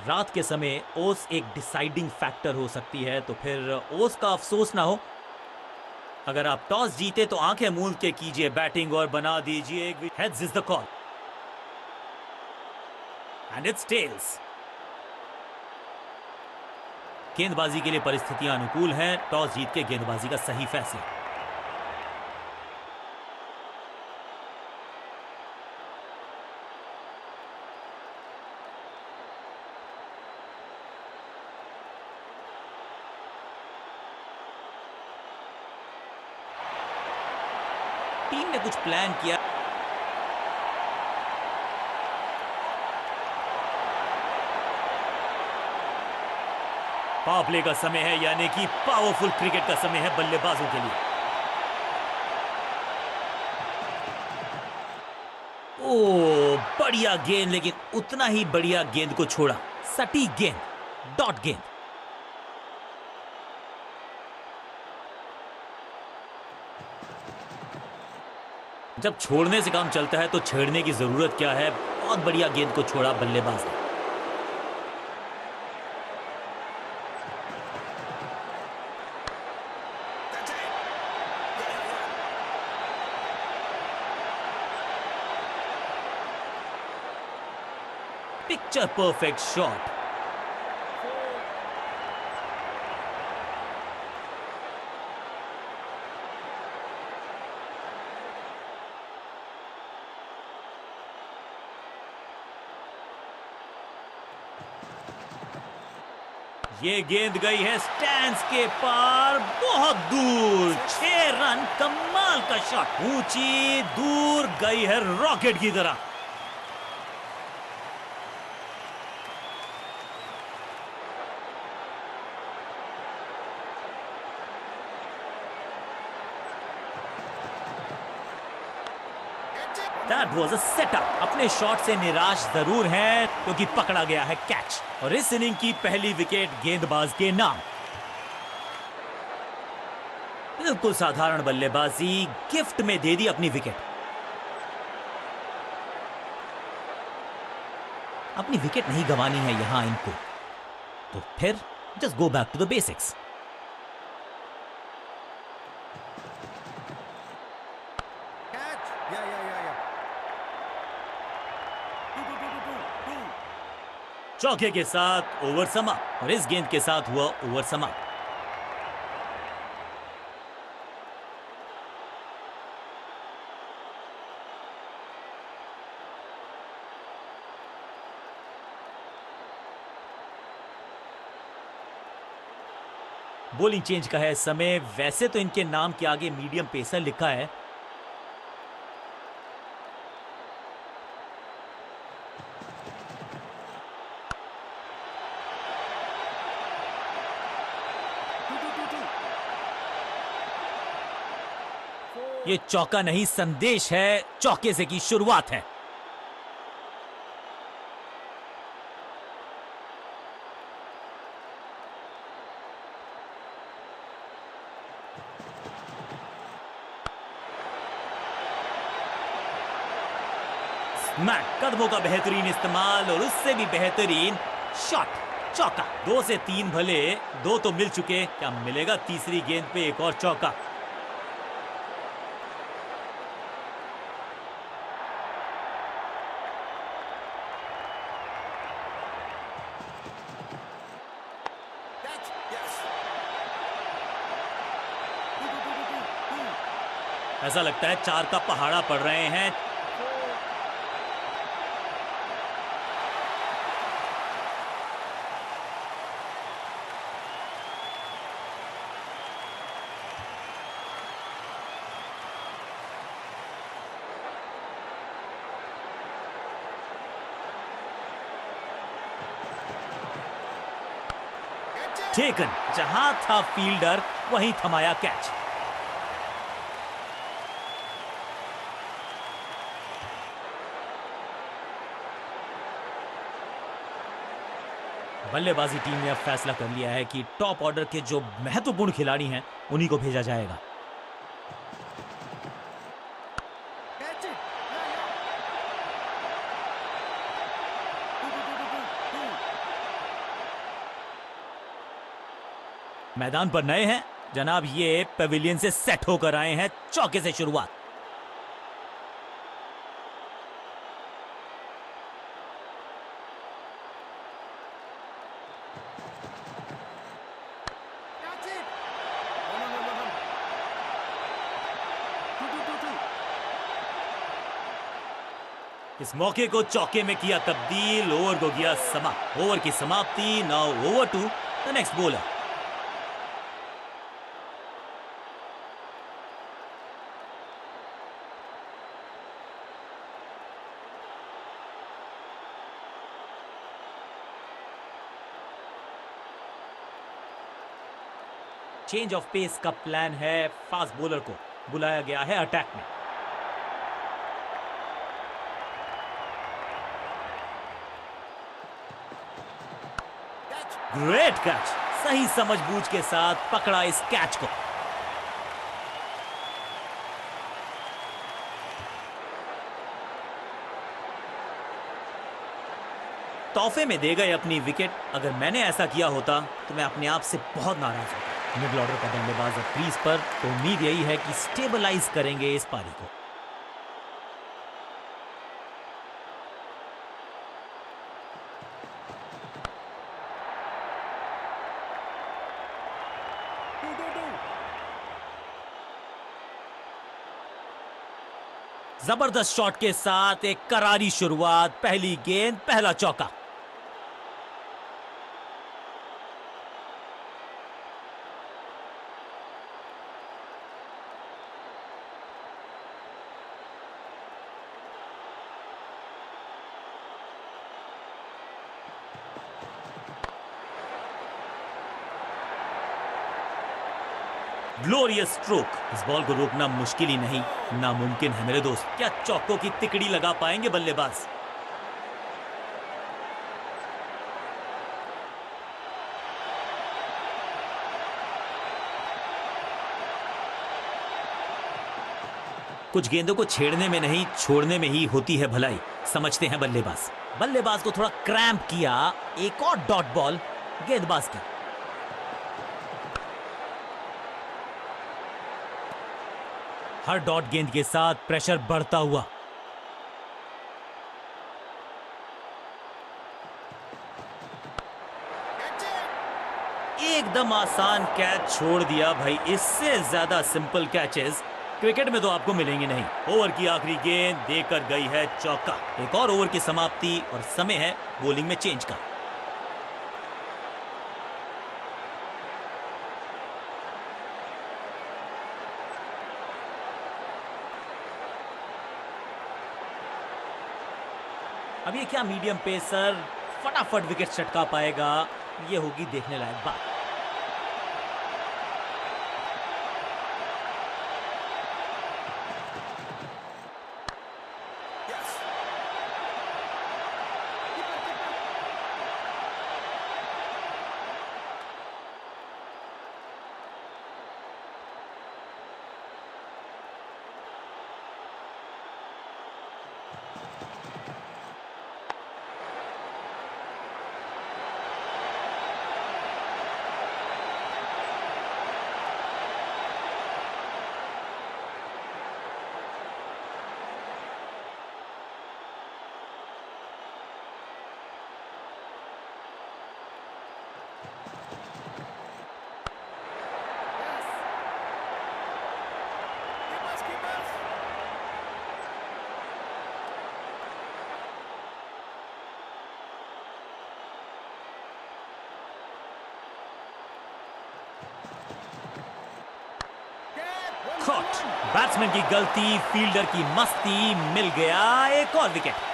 रात के समय ओस एक डिसाइडिंग फैक्टर हो सकती है, तो फिर ओस का अफसोस ना हो। अगर आप टॉस जीते तो आंखें मूंद के कीजिए बैटिंग और बना दीजिए एक heads is the call and it's tails. गेंदबाजी के लिए परिस्थितियां अनुकूल हैं, टॉस जीत के गेंदबाजी का सही फैसला। टीम ने कुछ प्लान किया। पावर प्ले का समय है, यानी कि पावरफुल क्रिकेट का समय है बल्लेबाजों के लिए। ओ बढ़िया गेंद, लेकिन उतना ही बढ़िया गेंद को छोड़ा। सटीक गेंद, डॉट गेंद। जब छोड़ने से काम चलता है तो छेड़ने की जरूरत क्या है। बहुत बढ़िया गेंद को छोड़ा बल्लेबाज ने। Picture perfect shot. ये गेंद गई है स्टैंड्स के पार, बहुत दूर। 6 रन, कमाल का शॉट। ऊंची दूर गई है रॉकेट की तरह। That was a setup। अपने शॉट से निराश जरूर हैं क्योंकि पकड़ा गया है कैच, और इस इनिंग की पहली विकेट गेंदबाज के नाम। बिल्कुल साधारण बल्लेबाजी, गिफ्ट में दे दी अपनी विकेट। अपनी विकेट नहीं गंवानी है यहां इनको, तो फिर just go back to the basics. चौके के साथ ओवर समाप्त, और इस गेंद के साथ हुआ ओवर समाप्त। बॉलिंग चेंज का है समय। वैसे तो इनके नाम के आगे मीडियम पेसर लिखा है, ये चौका नहीं संदेश है, चौके से की शुरुआत है। स्मैक, कदमों का बेहतरीन इस्तेमाल और उससे भी बेहतरीन शॉट, चौका। 2 से 3 भले, 2 तो मिल चुके, क्या मिलेगा तीसरी गेंद पे एक और चौका। ऐसा लगता है 4 का पहाड़ा पड़ रहे हैं। टेकन, जहां था फील्डर वहीं थमाया कैच। बल्लेबाजी टीम ने अब फैसला कर लिया है कि टॉप ऑर्डर के जो महत्वपूर्ण खिलाड़ी हैं उन्हीं को भेजा जाएगा। मैदान पर नए हैं जनाब, ये पेविलियन से सेट होकर आए हैं। चौके से शुरुआत। That's it. No, no, no, no, no. Two. इस मौके को चौके में किया तब्दील, ओवर को किया समाप्त। ओवर की समाप्ति। Now over to the next bowler. Change of pace का प्लान है। फास्ट बॉलर को बुलाया गया है अटैक में। Catch. Great catch. सही समझबूझ के साथ पकड़ा इस कैच को। तोहफे में दे गए अपनी विकेट। अगर मैंने ऐसा किया होता तो मैं अपने आप से बहुत नाराज होता। मिडिल ऑर्डर का बल्लेबाज अब क्रीज पर, तो उम्मीद यही है कि स्टेबलाइज करेंगे इस पारी को। Two. जबरदस्त शॉट के साथ एक करारी शुरुआत। पहली गेंद, पहला चौका। Glorious stroke. इस बॉल को रोकना मुश्किल ही नहीं, नामुमकिन है मेरे दोस्त। क्या चौकों की तिकड़ी लगा पाएंगे बल्लेबाज? कुछ गेंदों को छेड़ने में नहीं, छोड़ने में ही होती है भलाई, समझते हैं बल्लेबाज। बल्लेबाज को थोड़ा क्रैम्प किया। एक और डॉट बॉल गेंदबाज की। हर डॉट गेंद के साथ प्रेशर बढ़ता हुआ। Catch it. एकदम आसान कैच छोड़ दिया भाई। इससे ज्यादा सिंपल कैचेस क्रिकेट में तो आपको मिलेंगे नहीं। ओवर की आखिरी गेंद देकर गई है चौका। एक और ओवर की समाप्ति और समय है बॉलिंग में चेंज का। अब ये क्या मीडियम पेसर फटाफट विकेट चटका पाएगा? ये होगी देखने लायक बात। Yes. Keeper. Yes. Keepers. Get. One. Caught. Batsman की गलती, फील्डर की मस्ती, मिल गया एक और विकेट।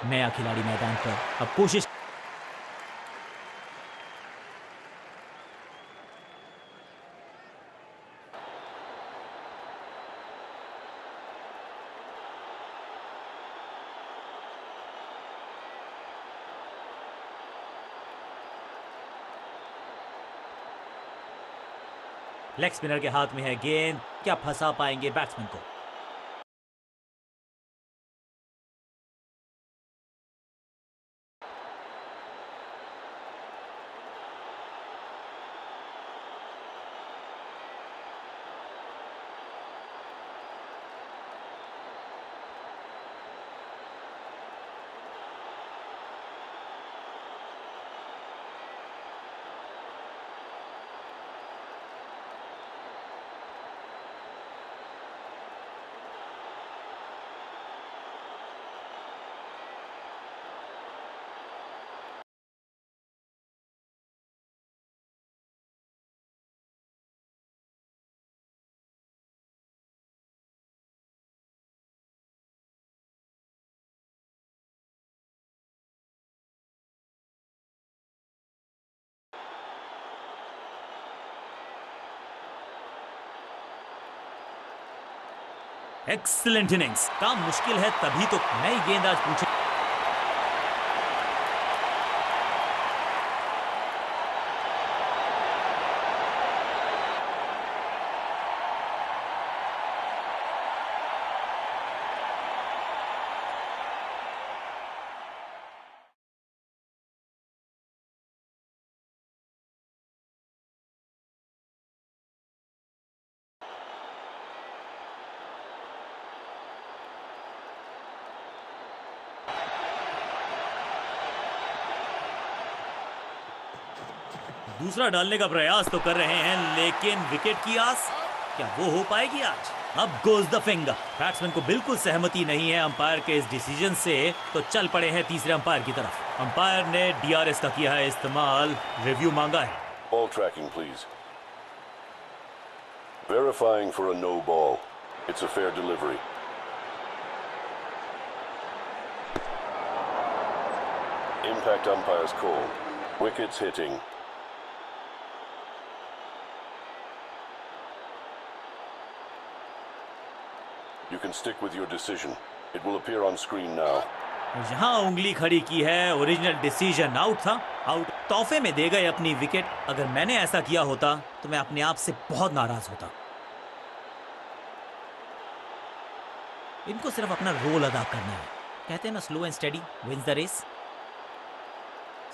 नया खिलाड़ी मैदान पर, अब कोशिश। लेग स्पिनर के हाथ में है गेंद, क्या फंसा पाएंगे बैट्समैन को? Excellent innings. काम मुश्किल है तभी तो नई गेंदबाज पूछे। दूसरा डालने का प्रयास तो कर रहे हैं, लेकिन विकेट की आस, क्या वो हो पाएगी आज? अब गोज द फिंगर। बैट्समैन को बिल्कुल सहमति नहीं है अंपायर के इस डिसीजन से, तो चल पड़े हैं तीसरे अंपायर की तरफ। अंपायर ने डीआरएस का किया है इस्तेमाल, रिव्यू मांगा है। Ball tracking, please. Verifying for a no ball. It's a fair delivery. Impact umpire's call. Wickets hitting. You can stick with your decision. It will appear on screen now. यहाँ उंगली खड़ी की है, ओरिजिनल डिसीजन आउट था। Out तोहफे में दे गए अपनी विकेट। अगर मैंने ऐसा किया होता तो मैं अपने आप से बहुत नाराज होता। इनको सिर्फ अपना रोल अदा करना है। कहते हैं ना, slow and steady wins the race.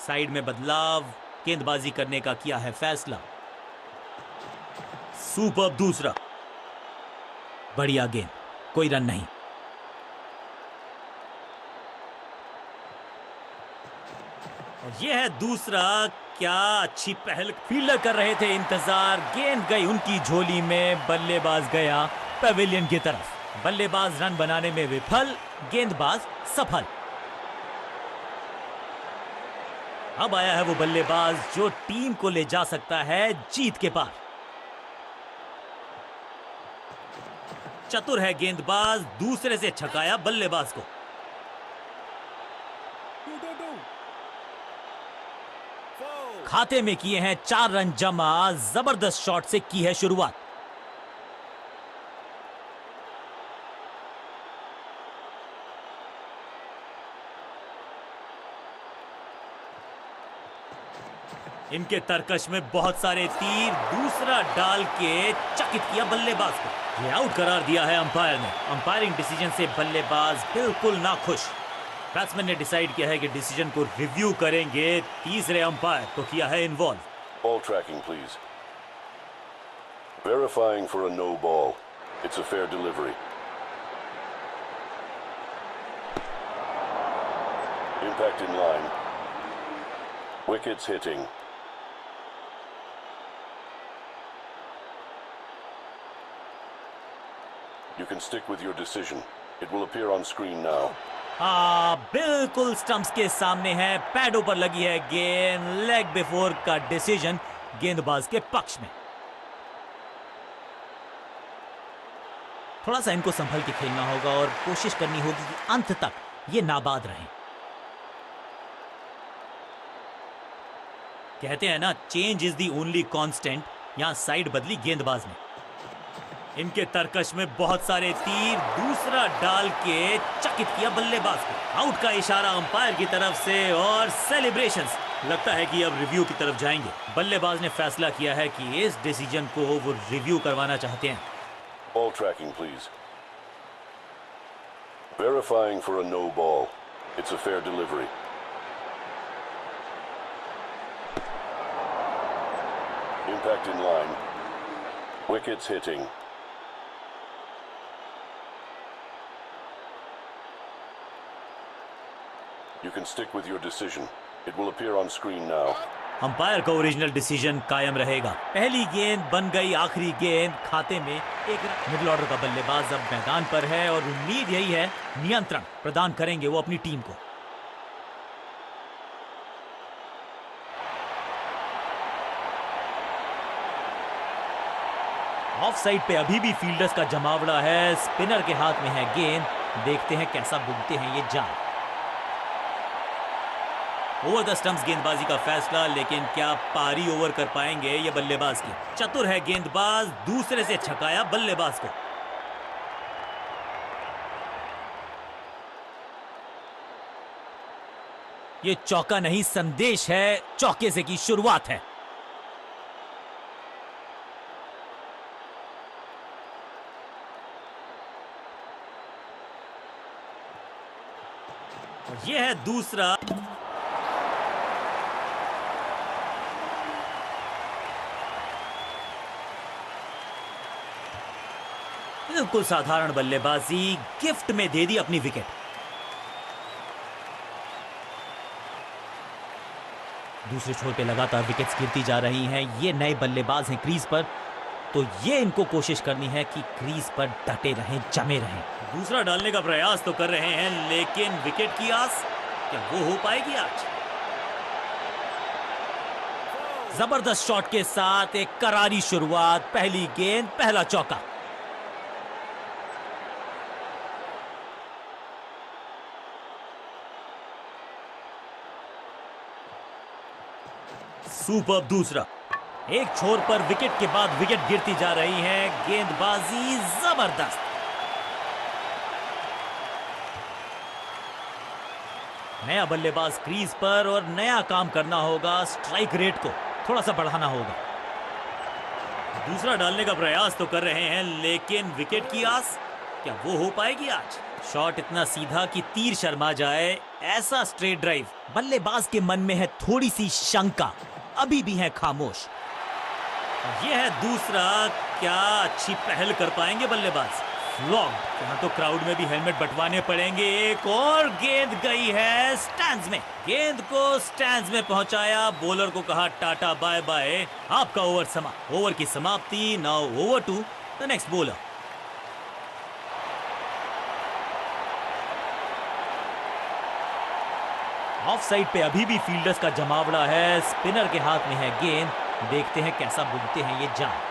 Side में बदलाव, गेंदबाजी करने का किया है फैसला। सुपर दूसरा, बढ़िया गेंद, कोई रन नहीं। और यह है दूसरा, क्या अच्छी पहल। फील्डर कर रहे थे इंतजार, गेंद गई उनकी झोली में, बल्लेबाज गया पवेलियन की तरफ। बल्लेबाज रन बनाने में विफल, गेंदबाज सफल। अब आया है वो बल्लेबाज जो टीम को ले जा सकता है जीत के पार। चतुर है गेंदबाज, दूसरे से छकाया बल्लेबाज को। 2-2-2. 4. खाते में किए हैं 4 रन जमा, जबरदस्त शॉट से की है शुरुआत। इनके तरकश में बहुत सारे तीर, दूसरा डाल के चकित किया बल्लेबाज को। ये आउट करार दिया है अंपायर ने। अंपायरिंग डिसीजन से बल्लेबाज बिल्कुल नाखुश। बैट्समैन ने डिसाइड किया है कि डिसीजन को रिव्यू करेंगे। तीसरे अंपायर को किया है involve. Ball tracking, please. Verifying for a no ball. It's a fair delivery. Impact in line. Wickets hitting. You can stick with your decision. It will appear on screen now. बिल्कुल stumps के सामने है, पैडों पर लगी है गेंद। Leg before का decision गेंदबाज के पक्ष में। थोड़ा सा इनको संभल के खेलना होगा और कोशिश करनी होगी कि अंत तक ये नाबाद रहें। कहते हैं ना, change is the only constant. यहां साइड बदली गेंदबाज ने। इनके तरकश में बहुत सारे तीर, दूसरा डाल के चकित किया बल्लेबाज को। आउट का इशारा अंपायर की तरफ से और सेलिब्रेशंस लगता है कि अब रिव्यू की तरफ जाएंगे। बल्लेबाज ने फैसला किया है कि इस डिसीजन को वो रिव्यू करवाना चाहते हैं। Ball tracking, please. Verifying for a no ball. It's a fair delivery. Impact in line. Wickets hitting. You can stick with your decision. It will appear on screen now. Umpire का original decision कायम रहेगा। पहली गेंद बन गई आखिरी गेंद, खाते में एक। मिडिल ऑर्डर का बल्लेबाज अब मैदान पर है और उम्मीद यही है नियंत्रण प्रदान करेंगे वो अपनी टीम को। ऑफ साइड पे अभी भी फील्डर्स का जमावड़ा है। स्पिनर के हाथ में है गेंद, देखते हैं कैसा बुनते हैं ये जाल। ओवर द स्टंप्स गेंदबाजी का फैसला, लेकिन क्या पारी ओवर कर पाएंगे ये बल्लेबाज की। चतुर है गेंदबाज, दूसरे से छकाया बल्लेबाज को। ये चौका नहीं संदेश है, चौके से की शुरुआत है। और ये है दूसरा। बिल्कुल साधारण बल्लेबाजी, गिफ्ट में दे दी अपनी विकेट। दूसरे छोर पे लगातार विकेट्स गिरती जा रही हैं। ये नए बल्लेबाज हैं क्रीज पर, तो ये इनको कोशिश करनी है कि क्रीज पर डटे रहें, जमे रहें। दूसरा डालने का प्रयास तो कर रहे हैं, लेकिन विकेट की आस क्या वो हो पाएगी आज? जबरदस्त शॉट के साथ एक करारी शुरुआत, पहली गेंद पहला चौका। सुपर दूसरा। एक छोर पर विकेट के बाद विकेट गिरती जा रही है, गेंदबाजी जबरदस्त। नया बल्लेबाज क्रीज पर और नया काम करना होगा। स्ट्राइक रेट को थोड़ा सा बढ़ाना होगा। दूसरा डालने का प्रयास तो कर रहे हैं, लेकिन विकेट की आस क्या वो हो पाएगी आज? शॉट इतना सीधा कि तीर शर्मा जाए, ऐसा स्ट्रेट ड्राइव। बल्लेबाज के मन में है थोड़ी सी शंका, अभी भी है खामोश। यह है दूसरा। क्या अच्छी पहल कर पाएंगे बल्लेबाज? फ्लॉग्ड। यहाँ तो क्राउड में भी हेलमेट बंटवाने पड़ेंगे। एक और गेंद गई है स्टैंड्स में। गेंद को स्टैंड्स में पहुंचाया, बॉलर को कहा टाटा बाय बाय, आपका ओवर समाप्त। ओवर की समाप्ति। Now over to the next bowler. Off side पे अभी भी फील्डर्स का जमावड़ा है। स्पिनर के हाथ में है गेंद, देखते हैं कैसा बुनते हैं ये जाल।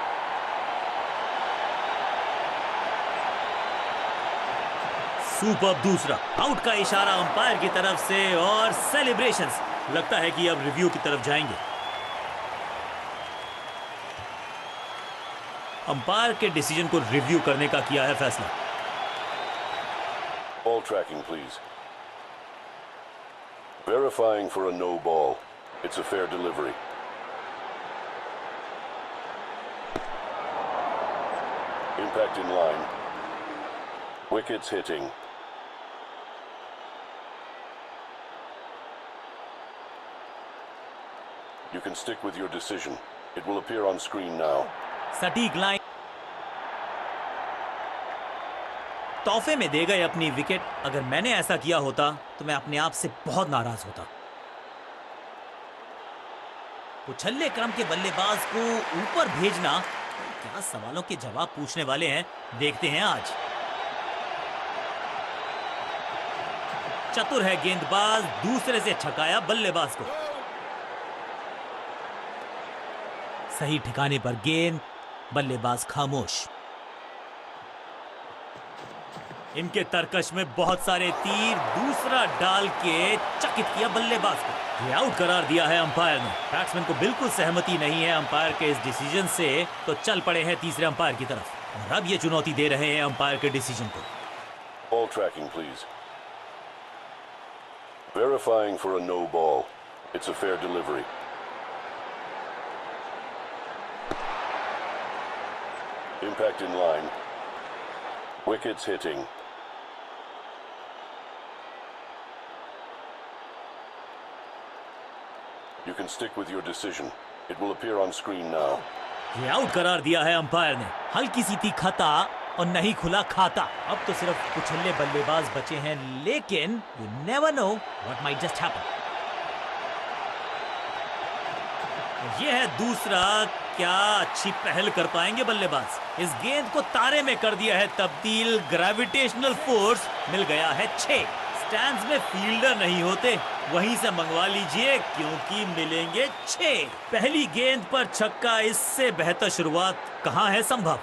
सुपर दूसरा। आउट का इशारा अंपायर की तरफ से और सेलिब्रेशंस। लगता है कि अब रिव्यू की तरफ जाएंगे। अंपायर के डिसीजन को रिव्यू करने का किया है फैसला। Ball tracking, please. Verifying for a no ball. It's a fair delivery. Impact in line. Wickets hitting. You can stick with your decision. It will appear on screen now. सटीक line. तोहफे में दे गए अपनी विकेट। अगर मैंने ऐसा किया होता तो मैं अपने आप से बहुत नाराज होता। उछल्ले क्रम के बल्लेबाज को ऊपर भेजना, क्या सवालों के जवाब पूछने वाले हैं, देखते हैं आज। चतुर है गेंदबाज, दूसरे से छकाया बल्लेबाज को। सही ठिकाने पर गेंद, बल्लेबाज खामोश। इनके तरकश में बहुत सारे तीर, दूसरा डाल के चकित किया बल्लेबाज को। ये आउट करार दिया है अंपायर ने। बैट्समैन को बिल्कुल सहमति नहीं है अंपायर के इस डिसीजन से, तो चल पड़े हैं तीसरे अंपायर की तरफ और अब ये चुनौती दे रहे हैं अंपायर के डिसीजन को। Ball tracking, please. Verifying for a no ball. It's a fair delivery. Impact in line. Wickets hitting. You can stick with your decision. It will appear on screen now. ये out करार दिया है umpire ने। हल्की सी थी खता और नहीं खुला खाता। अब तो सिर्फ कुछल्ले बल्लेबाज बचे हैं, लेकिन you never know what might just happen. ये है दूसरा। क्या अच्छी पहल कर पाएंगे बल्लेबाज। इस गेंद को तारे में कर दिया है तब्दील। ग्रेविटेशनल फोर्स मिल गया है 6। स्टैंड्स में फील्डर नहीं होते, वहीं से मंगवा लीजिए क्योंकि मिलेंगे 6। पहली गेंद पर छक्का, इससे बेहतर शुरुआत कहां है संभव।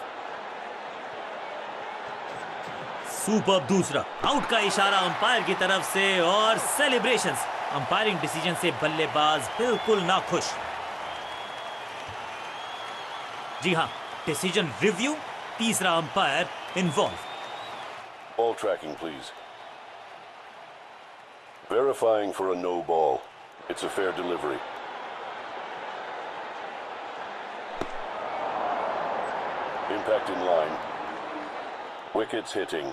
सुपर दूसरा। आउट का इशारा अंपायर की तरफ से और सेलिब्रेशंस। अंपायरिंग डिसीजन से बल्लेबाज बिल्कुल नाखुश। जी हां, डिसीजन रिव्यू, तीसरा umpire involve. Ball tracking, please. Verifying for a no ball. It's a fair delivery. Impact in line. Wickets hitting.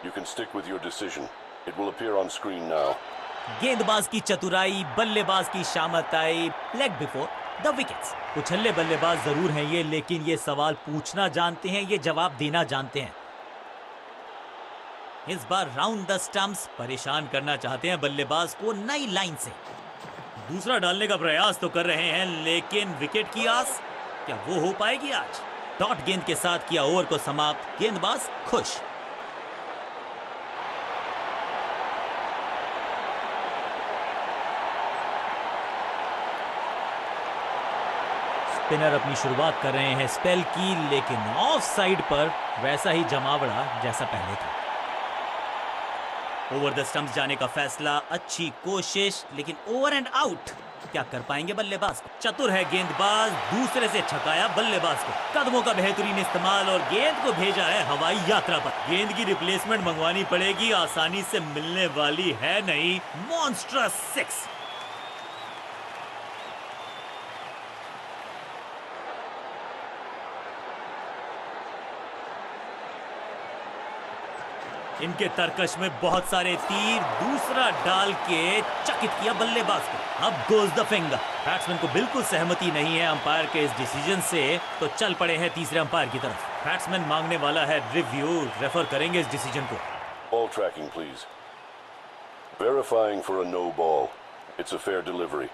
You can stick with your decision. It will appear on screen now. गेंदबाज की चतुराई, बल्लेबाज की शामताई। Leg before the wickets. कुछल्ले बल्लेबाज जरूर हैं ये, लेकिन ये सवाल पूछना जानते हैं, ये जवाब देना जानते हैं। इस बार राउंड द स्टंप्स परेशान करना चाहते हैं बल्लेबाज को नई लाइन से। दूसरा डालने का प्रयास तो कर रहे हैं, लेकिन विकेट की आस क्या वो हो पाएगी आज। डॉट गेंद के साथ किया ओवर को समाप्त। गेंदबाज खुश। स्पिनर अपनी शुरुआत कर रहे हैं स्पेल की, लेकिन ऑफ साइड पर वैसा ही जमावड़ा जैसा पहले था। ओवर द स्टंप्स जाने का फैसला, अच्छी कोशिश, लेकिन ओवर एंड आउट। क्या कर पाएंगे बल्लेबाज। चतुर है गेंदबाज, दूसरे से छकाया बल्लेबाज को। कदमों का बेहतरीन इस्तेमाल और गेंद को भेजा है हवाई यात्रा पर। गेंद की रिप्लेसमेंट मंगवानी पड़ेगी, आसानी से मिलने वाली है नहीं। मॉन्स्ट्रस 6। इनके तरकश में बहुत सारे तीर। दूसरा डाल के चकित किया बल्लेबाज को। अब गोज द फिंगर। बैट्समैन को बिल्कुल सहमति नहीं है अंपायर के इस डिसीजन से, तो चल पड़े हैं तीसरे अंपायर की तरफ। बैट्समैन मांगने वाला है रिव्यू, रेफर करेंगे इस डिसीजन को। Ball tracking, please. Verifying for a no ball. It's a fair delivery.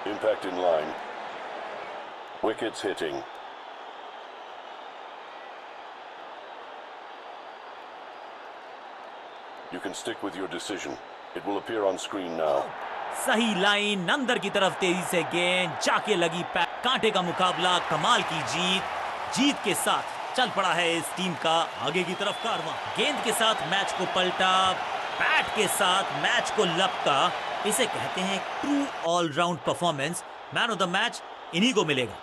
Impact in line. Wickets hitting. You can stick with your decision. It will appear on screen now. सही line, अंदर की तरफ तेजी से गेंद जाके लगी पैर। कांटे का मुकाबला, कमाल की जीत। जीत के साथ चल पड़ा है इस टीम का आगे की तरफ कारवां। गेंद के साथ मैच को पलटा, बैट के साथ मैच को लपका। इसे कहते हैं true all round performance. Man of the match इन्हीं को मिलेगा।